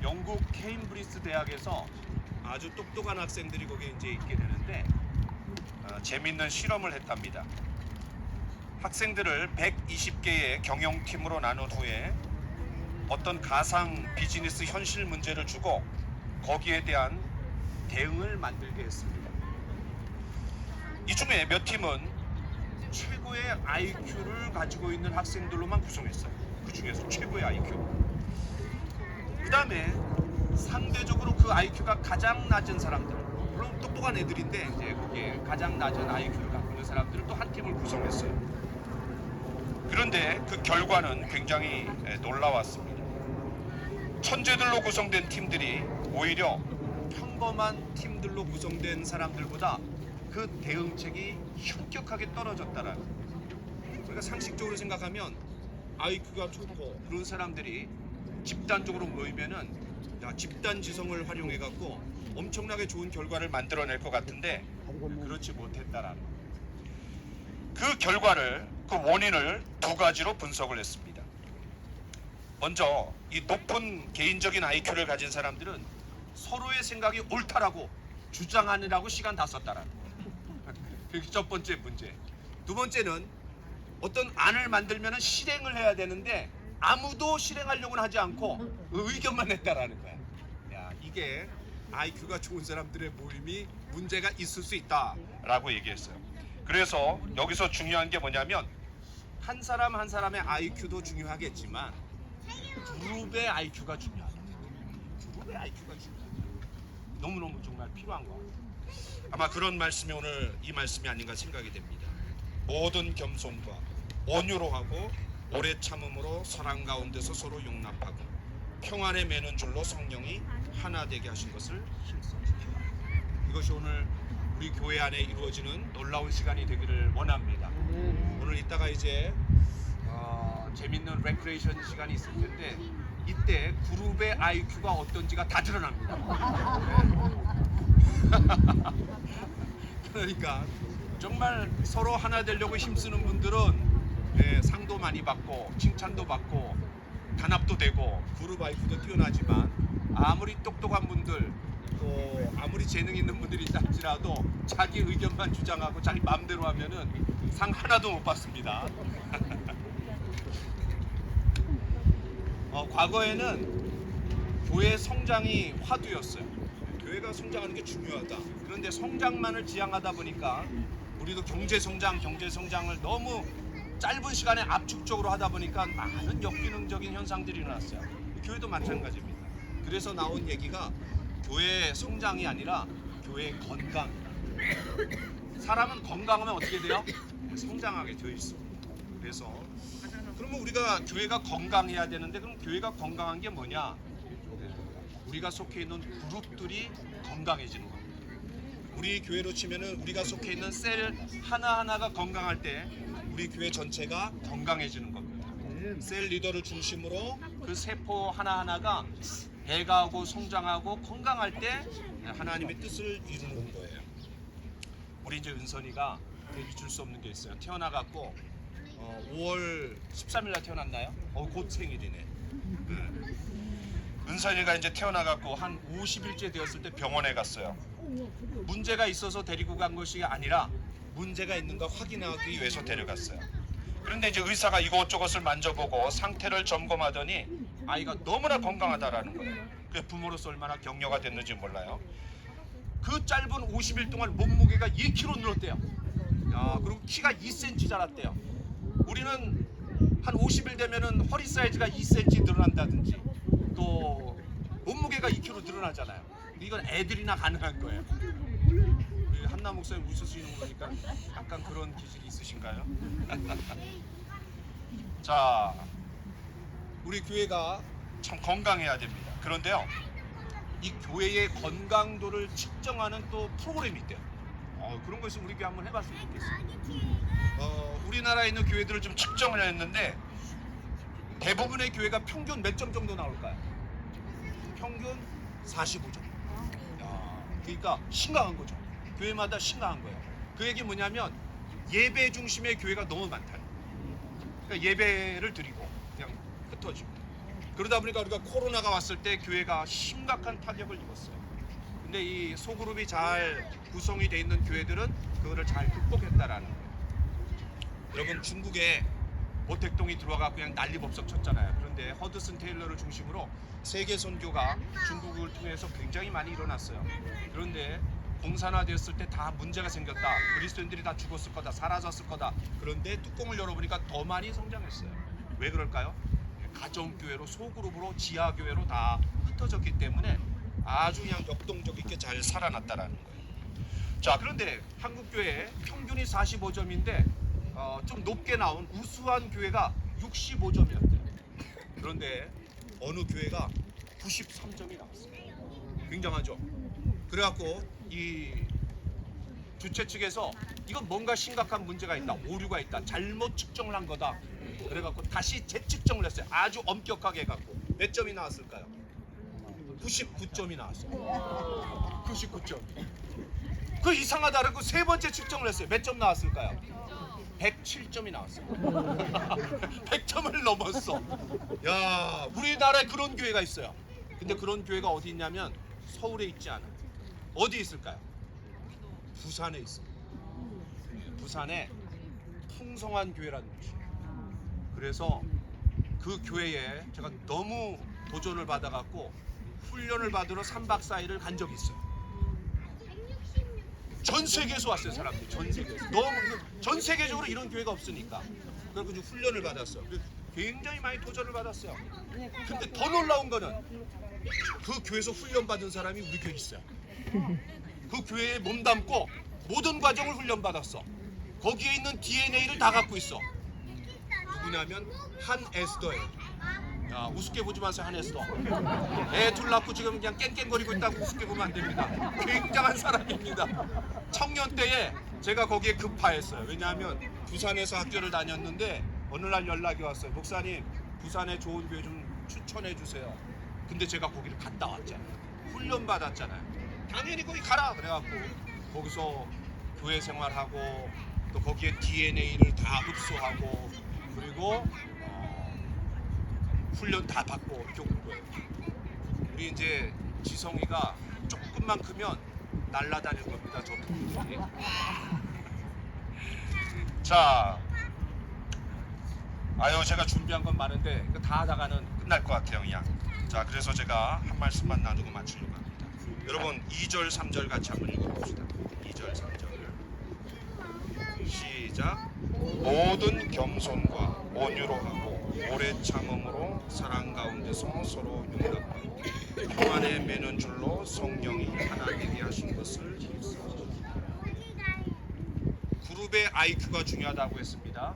영국 케임브리지 대학에서 아주 똑똑한 학생들이 거기에 이제 있게 되는데 재밌는 실험을 했답니다. 학생들을 120개의 경영팀으로 나눈 후에 어떤 가상 비즈니스 현실 문제를 주고 거기에 대한 대응을 만들게 했습니다. 이 중에 몇 팀은 최고의 IQ를 가지고 있는 학생들로만 구성했어요. 그 중에서 최고의 IQ. 그 다음에 상대적으로 그 IQ가 가장 낮은 사람들, 물론 똑똑한 애들인데 이제 거기에 가장 낮은 IQ를 갖고 있는 사람들을 또 한 팀을 구성했어요. 그런데 그 결과는 굉장히 놀라웠습니다. 천재들로 구성된 팀들이 오히려 평범한 팀들로 구성된 사람들보다 그 대응책이 현격하게 떨어졌다라는. 우리가 상식적으로 생각하면 IQ가 좋고 그런 사람들이 집단적으로 모이면은 집단 지성을 활용해 갖고 엄청나게 좋은 결과를 만들어낼 것 같은데 그렇지 못했다라는. 그 결과를, 그 원인을 두 가지로 분석을 했습니다. 먼저 이 높은 개인적인 IQ를 가진 사람들은 서로의 생각이 옳다라고 주장하느라고 시간 다 썼다라는. 그게 첫 번째 문제. 두 번째는 어떤 안을 만들면 실행을 해야 되는데 아무도 실행하려고는 하지 않고 의견만 냈다라는 거야. 야, 이게 IQ가 좋은 사람들의 모임이 문제가 있을 수 있다라고 얘기했어요. 그래서 여기서 중요한 게 뭐냐면 한 사람 한 사람의 IQ도 중요하겠지만 그룹의 IQ가 중요하다. 그룹의 IQ가 중요하다. 너무너무 정말 필요한 거 같아요. 아마 그런 말씀이 오늘 이 말씀이 아닌가 생각이 됩니다. 모든 겸손과 온유로 하고 오래 참음으로 사랑 가운데서 서로 용납하고 평안에 매는 줄로 성령이 하나 되게 하신 것을 힘써주시다. 이것이 오늘 우리 교회 안에 이루어지는 놀라운 시간이 되기를 원합니다. 오늘 이따가 이제 재밌는 레크레이션 시간이 있을 텐데 이때 그룹의 IQ가 어떤지가 다 드러납니다. 그러니까 정말 서로 하나 되려고 힘쓰는 분들은 상도 많이 받고 칭찬도 받고 단합도 되고 그룹 IQ도 뛰어나지만 아무리 똑똑한 분들 또 아무리 재능 있는 분들이 있다 할지라도 자기 의견만 주장하고 자기 마음대로 하면은 상 하나도 못 받습니다. 과거에는 교회 성장이 화두였어요. 교회가 성장하는 게 중요하다. 그런데 성장만을 지향하다 보니까 우리도 경제 성장을 너무 짧은 시간에 압축적으로 하다 보니까 많은 역기능적인 현상들이 일어났어요. 교회도 마찬가지입니다. 그래서 나온 얘기가 교회 성장이 아니라 교회 건강. 사람은 건강하면 어떻게 돼요? 성장하게 되어 있습니다. 그래서 그러면 우리가 교회가 건강해야 되는데 그럼 교회가 건강한 게 뭐냐? 우리가 속해 있는 그룹들이 건강해지는 겁니다. 우리 교회로 치면은 우리가 속해 있는 셀 하나하나가 건강할 때 우리 교회 전체가 건강해지는 겁니다. 셀 리더를 중심으로 그 세포 하나하나가 배가하고 성장하고 건강할 때 하나님의 뜻을 이루는 거예요. 우리 이제 은선이가 잊을 수 없는 게 있어요. 태어나갖고 5월 13일 날 태어났나요? 곧 생일이네. 은선이가 이제 태어나갖고 한 50일째 되었을 때 병원에 갔어요. 문제가 있어서 데리고 간 것이 아니라 문제가 있는가 확인하기 위해서 데려갔어요. 그런데 이제 의사가 이것저것을 만져보고 상태를 점검하더니 아이가 너무나 건강하다라는 거예요. 그 부모로서 얼마나 격려가 됐는지 몰라요. 그 짧은 50일 동안 몸무게가 2kg 늘었대요. 야, 그리고 키가 2cm 자랐대요. 우리는 한 50일 되면은 허리 사이즈가 2cm 늘어난다든지 또 몸무게가 2kg 늘어나잖아요. 이건 애들이나 가능한 거예요. 우리 한나 목사님 웃으시는 거 보니까 약간 그런 기질이 있으신가요? 자, 우리 교회가 참 건강해야 됩니다. 그런데요, 이 교회의 건강도를 측정하는 또 프로그램이 있대요. 그런 거 있으면 우리 교회 한번 해봤으면 좋겠어요. 우리나라에 있는 교회들을 좀 측정을 했는데 대부분의 교회가 평균 몇 점 정도 나올까요? 평균 45점. 그러니까 심각한 거죠. 교회마다 심각한 거예요. 그 얘기 뭐냐면 예배 중심의 교회가 너무 많다는. 그러니까 예배를 드리고 그냥 흩어지고 그러다 보니까 우리가 코로나가 왔을 때 교회가 심각한 타격을 입었어요. 근데 이 소그룹이 잘 구성이 돼 있는 교회들은 그거를 잘 극복했다라는 거예요. 여러분, 중국에 모택동이 들어와가 그냥 난리법석 쳤잖아요. 그런데 허드슨 테일러를 중심으로 세계 선교가 중국을 통해서 굉장히 많이 일어났어요. 그런데 공산화되었을 때 다 문제가 생겼다. 그리스도인들이 다 죽었을 거다. 사라졌을 거다. 그런데 뚜껑을 열어보니까 더 많이 성장했어요. 왜 그럴까요? 가정교회로, 소그룹으로, 지하교회로 다 흩어졌기 때문에 아주 그냥 역동적 있게 잘 살아났다라는 거예요. 자, 그런데 한국교회 평균이 45점인데 좀 높게 나온 우수한 교회가 65점이었대요. 그런데 어느 교회가 93점이 나왔어요. 굉장하죠. 그래갖고 이 주최 측에서 이건 뭔가 심각한 문제가 있다, 오류가 있다, 잘못 측정을 한 거다. 그래갖고 다시 재측정을 했어요. 아주 엄격하게 해갖고. 몇 점이 나왔을까요? 99점이 나왔어요. 99점. 그 이상하다라고 세 번째 측정을 했어요. 몇 점 나왔을까요? 107점이 나왔어요. 100점을 넘었어. 야, 우리나라에 그런 교회가 있어요. 근데 그런 교회가 어디 있냐면 서울에 있지 않아요. 어디 있을까요? 부산에 있습니다. 부산에 풍성한 교회라는 곳이에요. 그래서 그 교회에 제가 너무 도전을 받아갖고 훈련을 받으러 3박 4일을 간 적이 있어요. 전 세계에서 왔어요, 사람들이. 전 세계에서. 너무 전 세계적으로 이런 교회가 없으니까. 그리고 이제 훈련을 받았어요. 굉장히 많이 도전을 받았어요. 근데 더 놀라운 거는 그 교회에서 훈련 받은 사람이 우리 교회에 있어요. 그 교회에 몸담고 모든 과정을 훈련 받았어. 거기에 있는 DNA를 다 갖고 있어. 누구냐면 한 에스더예요. 야, 우습게 보지 마세요, 한 에스더. 애 둘 낳고 지금 그냥 깽깽거리고 있다고 우습게 보면 안 됩니다. 굉장한 사람입니다. 청년 때에 제가 거기에 급파했어요. 왜냐하면 부산에서 학교를 다녔는데 어느 날 연락이 왔어요. 목사님, 부산에 좋은 교회 좀 추천해 주세요. 근데 제가 거기를 갔다 왔잖아요. 훈련 받았잖아요. 당연히 거기 가라 그래갖고 거기서 교회 생활하고 또 거기에 DNA를 다 흡수하고 그리고 훈련 다 받고 이렇게 온 거예요. 우리 이제 지성이가 조금만 크면 날라다닐 겁니다. 저 부분이. 자, 아유, 제가 준비한 건 많은데 이거 다 하다가는 끝날 것 같아요, 그냥. 자, 그래서 제가 한 말씀만 나누고 마치려고 합니다. 여러분, 2절, 3절 같이 한번 읽어봅시다. 2절, 3절. 시작. 모든 겸손과 온유로 하고 오래 참음으로 사랑 가운데서 서로 용납하고 평안에 매는 줄로 성령이 하나 되게 하신 것을 힘쓰시고. 그룹의 IQ가 중요하다고 했습니다.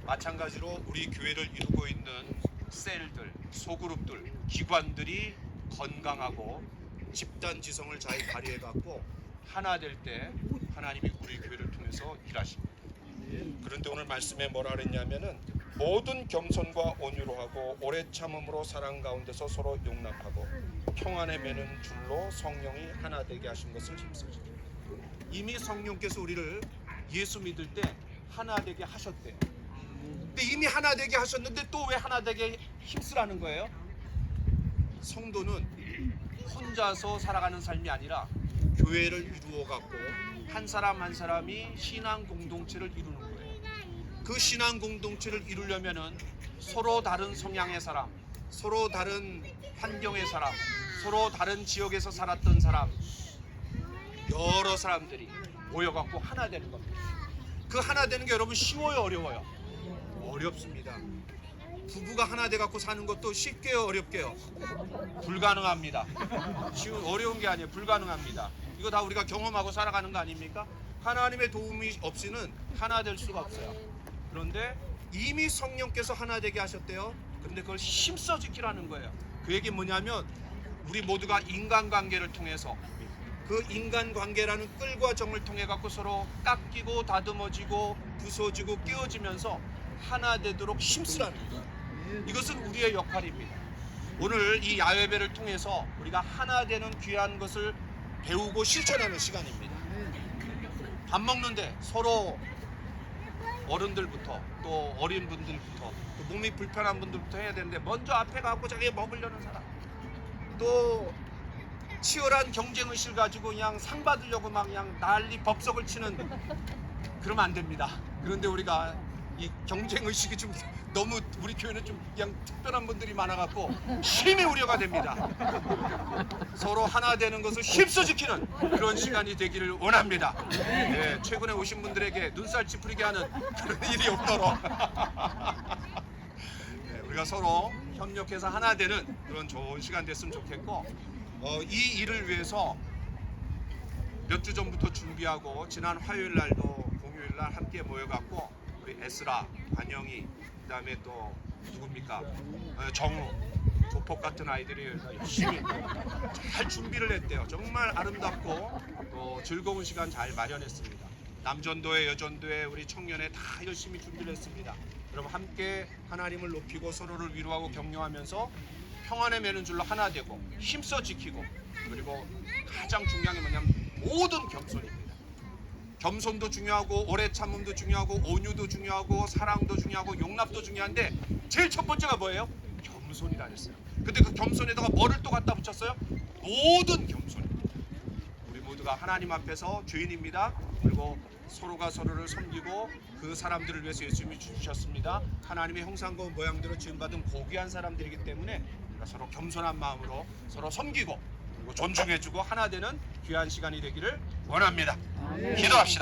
마찬가지로 우리 교회를 이루고 있는 셀들, 소그룹들, 기관들이 건강하고 집단 지성을 잘 발휘해갖고 하나 될 때 하나님이 우리 교회를 통해서 일하십니다. 그런데 오늘 말씀에 뭐라 그랬냐면은 모든 겸손과 온유로 하고 오래 참음으로 사랑 가운데서 서로 용납하고 평안에 매는 줄로 성령이 하나 되게 하신 것을 힘쓰시고. 이미 성령께서 우리를 예수 믿을 때 하나 되게 하셨대요. 근데 이미 하나 되게 하셨는데 또 왜 하나 되게 힘쓰라는 거예요? 성도는 혼자서 살아가는 삶이 아니라 교회를 이루어 갖고 한 사람 한 사람이 신앙 공동체를 이루는 거예요. 그 신앙 공동체를 이루려면은 서로 다른 성향의 사람, 서로 다른 환경의 사람, 서로 다른 지역에서 살았던 사람, 여러 사람들이 모여갖고 하나 되는 겁니다. 그 하나 되는 게 여러분 쉬워요, 어려워요? 어렵습니다. 부부가 하나 돼갖고 사는 것도 쉽게요, 어렵게요? 불가능합니다. 어려운 게 아니에요. 불가능합니다. 이거 다 우리가 경험하고 살아가는 거 아닙니까? 하나님의 도움이 없이는 하나 될 수가 없어요. 그런데 이미 성령께서 하나 되게 하셨대요. 그런데 그걸 힘써 지키라는 거예요. 그 얘기 뭐냐면 우리 모두가 인간관계를 통해서 그 인간관계라는 꿀과 정을 통해 갖고 서로 깎이고 다듬어지고 부서지고 끼워지면서 하나 되도록 힘쓰라는 거예요. 이것은 우리의 역할입니다. 오늘 이 야외배를 통해서 우리가 하나 되는 귀한 것을 배우고 실천하는 시간입니다. 밥 먹는데 서로 어른들부터 또 어린 분들부터 또 몸이 불편한 분들부터 해야 되는데 먼저 앞에 가고 자기 먹으려는 사람, 또 치열한 경쟁의식을 가지고 그냥 상 받으려고 막 그냥 난리 법석을 치는, 그러면 안 됩니다. 그런데 우리가 이 경쟁의식이 좀 너무 우리 교회는 좀 그냥 특별한 분들이 많아갖고 심히 우려가 됩니다. 서로 하나 되는 것을 힘써 지키는 그런 시간이 되기를 원합니다. 네, 최근에 오신 분들에게 눈살 찌푸리게 하는 그런 일이 없도록 네, 우리가 서로 협력해서 하나 되는 그런 좋은 시간 됐으면 좋겠고, 이 일을 위해서 몇 주 전부터 준비하고 지난 화요일 날도 공휴일 날 함께 모여갖고 우리 에스라, 관영이, 그다음에 또 누굽니까? 정우, 조폭 같은 아이들이 열심히 잘 준비를 했대요. 정말 아름답고 또 즐거운 시간 잘 마련했습니다. 남전도회, 여전도회, 우리 청년회 다 열심히 준비를 했습니다. 여러분 함께 하나님을 높이고 서로를 위로하고 격려하면서 평안에 매는 줄로 하나 되고 힘써 지키고, 그리고 가장 중요한 게 뭐냐면 모든 겸손입니다. 겸손도 중요하고 오래 참음도 중요하고 온유도 중요하고 사랑도 중요하고 용납도 중요한데 제일 첫 번째가 뭐예요? 겸손이라 했어요. 근데 그 겸손에다가 뭐를 또 갖다 붙였어요? 모든 겸손입니다. 우리 모두가 하나님 앞에서 죄인입니다. 그리고 서로가 서로를 섬기고 그 사람들을 위해서 예수님이 주셨습니다. 하나님의 형상과 모양대로 지음받은 고귀한 사람들이기 때문에 우리가 서로 겸손한 마음으로 서로 섬기고 그리고 존중해주고 하나 되는 귀한 시간이 되기를 원합니다. 기도합시다.